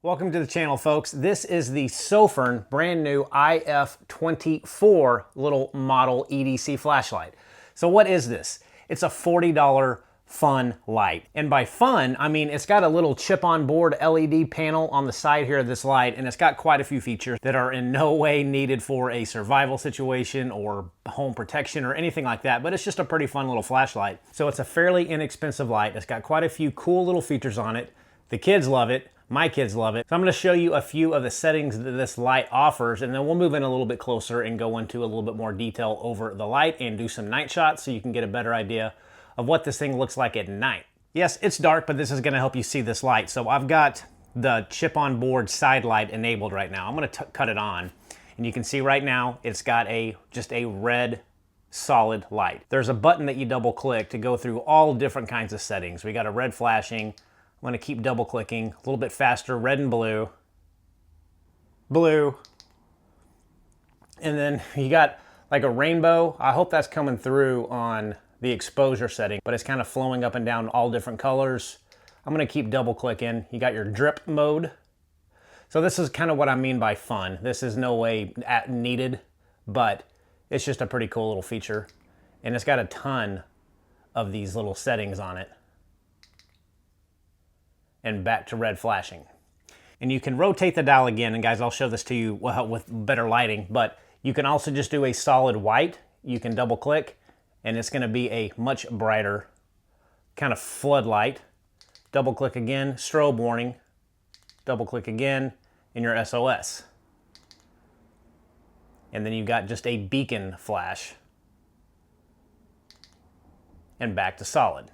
Welcome to the channel, folks. This is the Sofirn brand new IF24 little model EDC flashlight. So what is this? It's a $40 fun light. And by fun, I mean it's got a little chip on board LED panel on the side here of this light, and it's got quite a few features that are in no way needed for a survival situation or home protection or anything like that, but it's just a pretty fun little flashlight. So it's a fairly inexpensive light. It's got quite a few cool little features on it. The kids love it. My kids love it. So I'm going to show you a few of the settings that this light offers, and then we'll move in a little bit closer and go into a little bit more detail over the light and do some night shots so you can get a better idea of what this thing looks like at night. Yes, it's dark, but this is going to help you see this light. So I've got the chip on board side light enabled right now. I'm going to cut it on, and you can see right now it's got just a red solid light. There's a button that you double click to go through all different kinds of settings. We got a red flashing. I'm going to keep double clicking a little bit faster, red and blue, blue, and then you got like a rainbow. I hope that's coming through on the exposure setting, but it's kind of flowing up and down all different colors. I'm going to keep double clicking. You got your drip mode. So this is kind of what I mean by fun. This is no way needed, but it's just a pretty cool little feature. And it's got a ton of these little settings on it. And back to red flashing. And you can rotate the dial again, and guys, I'll show this to you with better lighting, but you can also just do a solid white. You can double click, and it's gonna be a much brighter kind of floodlight. Double click again, strobe warning. Double click again, and your SOS. And then you've got just a beacon flash. And back to solid.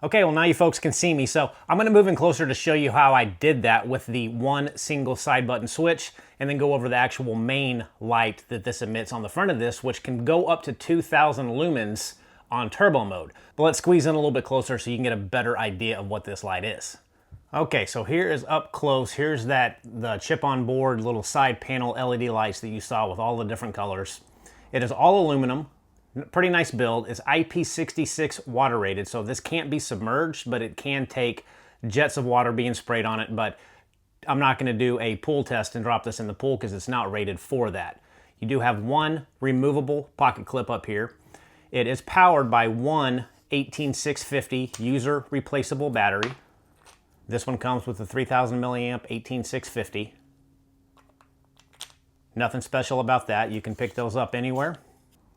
Okay, well now you folks can see me, so I'm going to move in closer to show you how I did that with the one single side button switch, and then go over the actual main light that this emits on the front of this, which can go up to 2,000 lumens on turbo mode. But let's squeeze in a little bit closer so you can get a better idea of what this light is. Okay, so here is up close. Here's the chip on board little side panel LED lights that you saw with all the different colors. It is all aluminum. Pretty nice build. It's IP66 water rated, so this can't be submerged, but it can take jets of water being sprayed on it. But I'm not going to do a pool test and drop this in the pool because it's not rated for that. You do have one removable pocket clip up here. It is powered by one 18650 user replaceable battery. This one comes with a 3000 milliamp 18650. Nothing special about that. You can pick those up anywhere.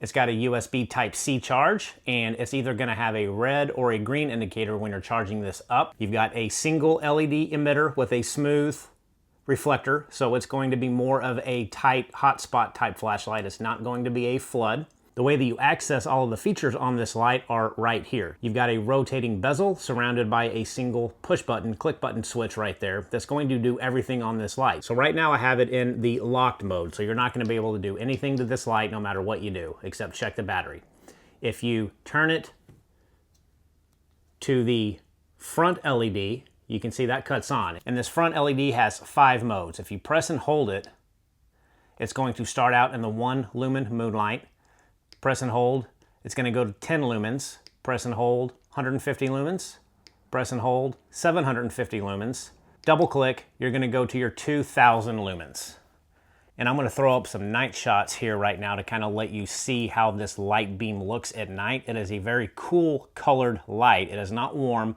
It's got a USB Type-C charge, and it's either going to have a red or a green indicator when you're charging this up. You've got a single LED emitter with a smooth reflector, so it's going to be more of a tight hotspot type flashlight. It's not going to be a flood. The way that you access all of the features on this light are right here. You've got a rotating bezel surrounded by a single push button, click button switch right there that's going to do everything on this light. So right now I have it in the locked mode, so you're not going to be able to do anything to this light no matter what you do, except check the battery. If you turn it to the front LED, you can see that cuts on. And this front LED has 5 modes. If you press and hold it, it's going to start out in the 1 lumen moonlight. Press and hold, it's going to go to 10 lumens. Press and hold, 150 lumens. Press and hold, 750 lumens. Double click, you're going to go to your 2,000 lumens. And I'm going to throw up some night shots here right now to kind of let you see how this light beam looks at night. It is a very cool colored light. It is not warm.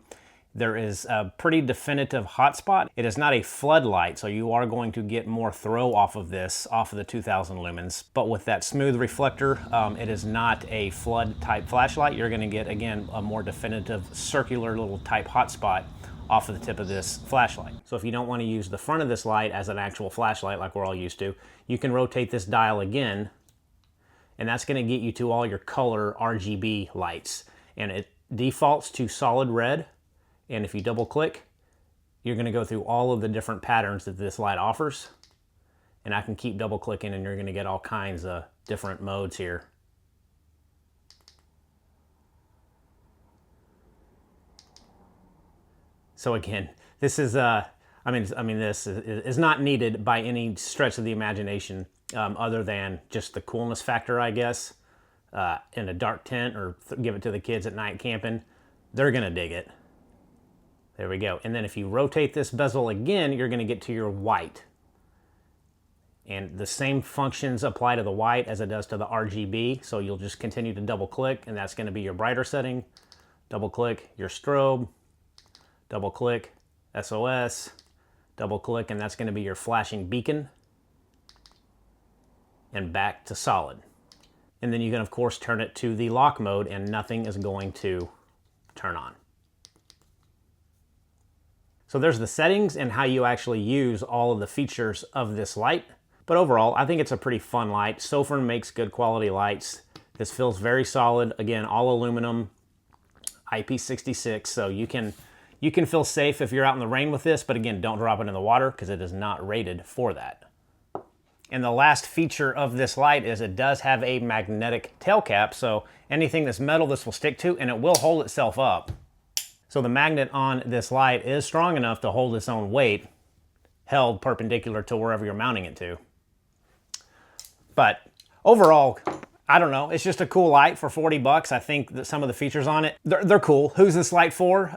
There is a pretty definitive hotspot. It is not a floodlight, so you are going to get more throw off of this, off of the 2000 lumens. But with that smooth reflector, it is not a flood type flashlight. You're gonna get, again, a more definitive circular little type hotspot off of the tip of this flashlight. So if you don't wanna use the front of this light as an actual flashlight like we're all used to, you can rotate this dial again, and that's gonna get you to all your color RGB lights. And it defaults to solid red. And if you double click, you're going to go through all of the different patterns that this light offers. And I can keep double clicking and you're going to get all kinds of different modes here. So again, this is, this is not needed by any stretch of the imagination other than just the coolness factor, I guess. In a dark tent or give it to the kids at night camping. They're going to dig it. There we go. And then if you rotate this bezel again, you're going to get to your white. And the same functions apply to the white as it does to the RGB. So you'll just continue to double click, and that's going to be your brighter setting. Double click your strobe, double click SOS, double click, and that's going to be your flashing beacon. And back to solid. And then you can of course turn it to the lock mode and nothing is going to turn on. So there's the settings and how you actually use all of the features of this light. But overall, I think it's a pretty fun light. Sofirn makes good quality lights. This feels very solid. Again, all aluminum, IP66, so you can feel safe if you're out in the rain with this, but again, don't drop it in the water because it is not rated for that. And the last feature of this light is it does have a magnetic tail cap, so anything that's metal this will stick to, and it will hold itself up. So the magnet on this light is strong enough to hold its own weight, held perpendicular to wherever you're mounting it to. But overall, I don't know, it's just a cool light for 40 bucks. I think that some of the features on it, they're cool. Who's this light for?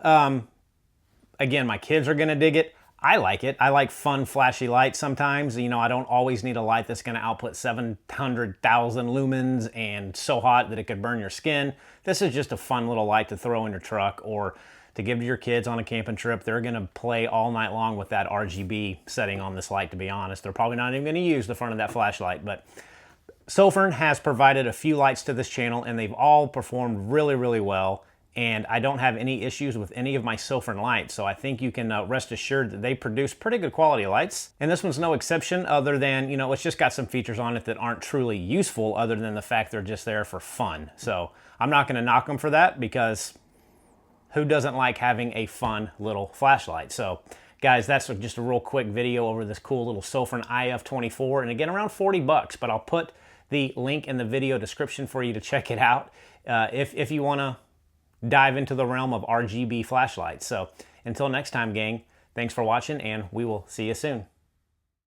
Again, my kids are gonna dig it. I like it. I like fun, flashy lights sometimes. You know, I don't always need a light that's gonna output 700,000 lumens and so hot that it could burn your skin. This is just a fun little light to throw in your truck or to give to your kids on a camping trip. They're gonna play all night long with that RGB setting on this light, to be honest. They're probably not even gonna use the front of that flashlight, but Sofirn has provided a few lights to this channel and they've all performed really, really well. And I don't have any issues with any of my Sofirn lights, so I think you can rest assured that they produce pretty good quality lights. And this one's no exception, other than, you know, it's just got some features on it that aren't truly useful other than the fact they're just there for fun. So I'm not gonna knock them for that because who doesn't like having a fun little flashlight? So guys, that's just a real quick video over this cool little Sofirn IF24, and again, around 40 bucks, but I'll put the link in the video description for you to check it out if you wanna dive into the realm of RGB flashlights. So until next time, gang, thanks for watching and we will see you soon.